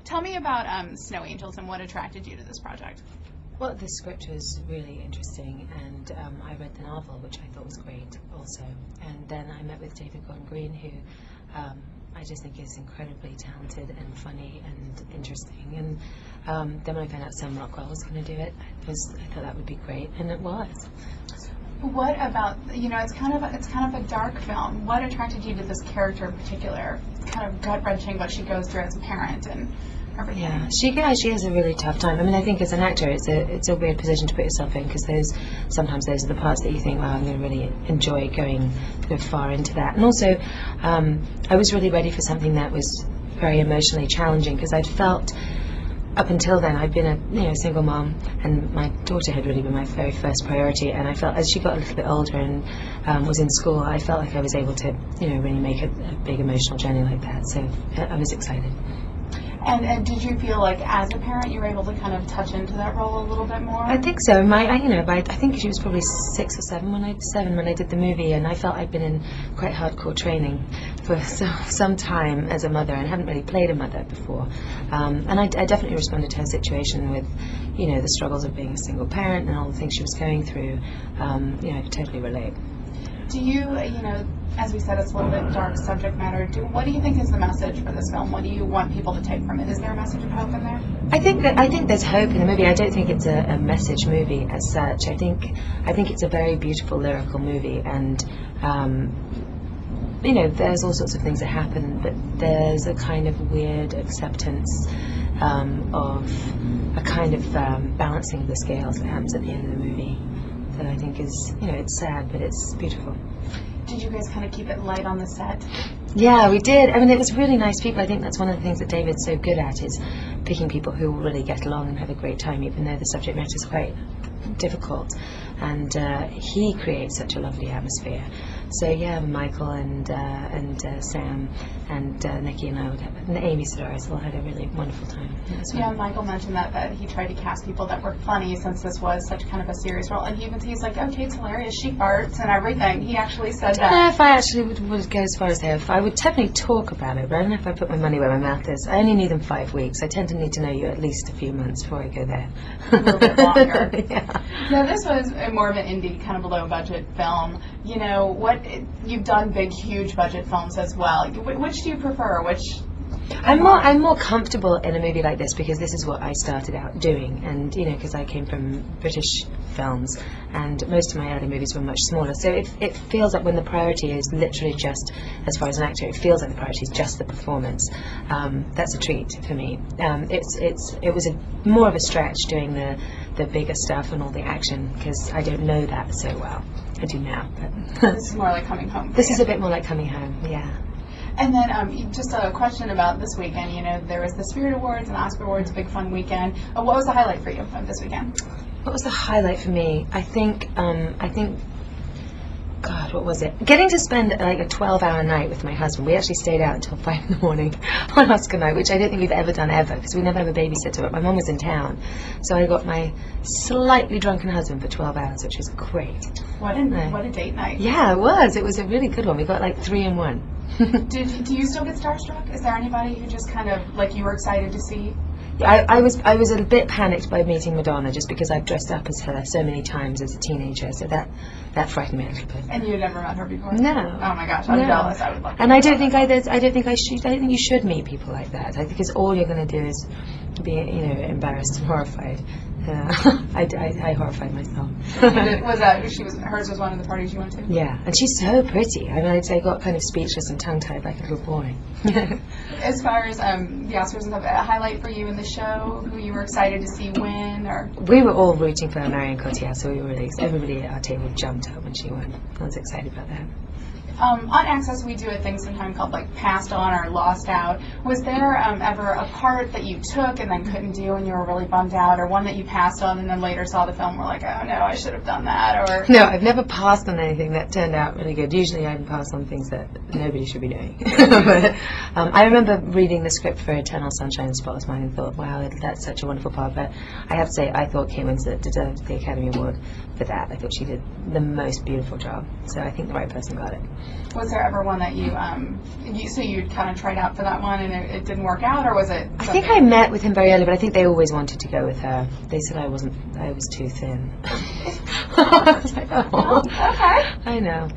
Tell me about Snow Angels and what attracted you to this project. Well, the script was really interesting, and I read the novel, which I thought was great also. And then I met with David Gordon Green, who I just think is incredibly talented and funny and interesting. And then when I found out Sam Rockwell was going to do it, I thought that would be great, and it was. What about, it's kind of a dark film. What attracted you to this character in particular? It's kind of gut-wrenching what she goes through as a parent and everything. Yeah, she has a really tough time. I mean, I think as an actor, it's a weird position to put yourself in, because sometimes those are the parts that you think, well, I'm going to really enjoy going kind of far into that. And also, I was really ready for something that was very emotionally challenging, because I'd felt up until then I'd been a single mom, and my daughter had really been my very first priority. And I felt as she got a little bit older and was in school, I felt like I was able to really make a big emotional journey like that. So I was excited. And did you feel like, as a parent, you were able to kind of touch into that role a little bit more? I think so. I think she was probably 6 or 7 when I did the movie, and I felt I'd been in quite hardcore training for some time as a mother, and hadn't really played a mother before. And I definitely responded to her situation with, the struggles of being a single parent and all the things she was going through. I could totally relate. Do you, as we said, it's a little bit dark subject matter. What do you think is the message for this film? What do you want people to take from it? Is there a message of hope in there? I think there's hope in the movie. I don't think it's a message movie as such. I think it's a very beautiful lyrical movie, and there's all sorts of things that happen, but there's a kind of weird acceptance of a kind of balancing of the scales that happens at the end of the movie. That I think is, it's sad, but it's beautiful. Did you guys kind of keep it light on the set? Yeah, we did. I mean, it was really nice people. I think that's one of the things that David's so good at, is picking people who will really get along and have a great time, even though the subject matter is quite difficult. And he creates such a lovely atmosphere. So yeah, Michael and Sam and Nikki and I and Amy Sedaris all had a really wonderful time. Yeah, Michael mentioned that he tried to cast people that were funny, since this was such kind of a serious role. And he's like, okay, it's hilarious, she farts and everything. He actually said that. I don't know if I actually would go as far as that. I would definitely talk about it, but I don't know if I put my money where my mouth is. I only need them 5 weeks. I tend to need to know you at least a few months before I go there. A little bit longer. Yeah. Now, this was more of an indie, kind of a low-budget film. You've done big, huge budget films as well. Which do you prefer? I'm more comfortable in a movie like this, because this is what I started out doing, and because I came from British films, and most of my early movies were much smaller. So it feels like when the priority is literally just, as far as an actor, it feels like the priority is just the performance. That's a treat for me. It was more of a stretch doing the bigger stuff and all the action, because I don't know that so well. I do now, but this is more like coming home. This is a bit more like coming home, yeah. And then just a question about this weekend. There was the Spirit Awards and Oscar Awards, big fun weekend. What was the highlight for you of this weekend? What was the highlight for me? I think, God, what was it? Getting to spend like a 12-hour night with my husband. We actually stayed out until 5 in the morning on Oscar night, which I don't think we've ever done ever, because we never have a babysitter, but my mum was in town. So I got my slightly drunken husband for 12 hours, which was great. What a date night. Yeah, it was. It was a really good one. We got like 3 in 1. Do you still get starstruck? Is there anybody who just kind of, like, you were excited to see? Yeah, I was a bit panicked by meeting Madonna, just because I've dressed up as her so many times as a teenager, so that frightened me a little bit. And you had never met her before? No. Oh my gosh, I'm jealous. I would love to. And I don't think you should meet people like that. I think it's all you're going to do is be embarrassed and horrified. I horrified myself. Hers was one of the parties you went to? Yeah, and she's so pretty. I mean, I got kind of speechless and tongue-tied like a little boy. As far as the Oscars and stuff, a highlight for you in the show, who you were excited to see win, or? We were all rooting for Marion Cotillard, so we were everybody at our table jumped up when she won. I was excited about that. On Access, we do a thing sometimes called like Passed On or Lost Out. Was there ever a part that you took and then couldn't do and you were really bummed out, or one that you passed on and then later saw the film and were like, oh no, I should have done that? Or no, I've never passed on anything that turned out really good. Usually I pass on things that nobody should be doing. But I remember reading the script for Eternal Sunshine of the Spotless Mind and thought, wow, that's such a wonderful part. But I have to say, I thought Kate Winslet deserved the Academy Award for that. I thought she did the most beautiful job. So I think the right person got it. Was there ever one that so you kind of tried out for that one and it didn't work out, or was it? I think I met with him very early, but I think they always wanted to go with her. They said I was too thin. I was like, oh. Okay. I know.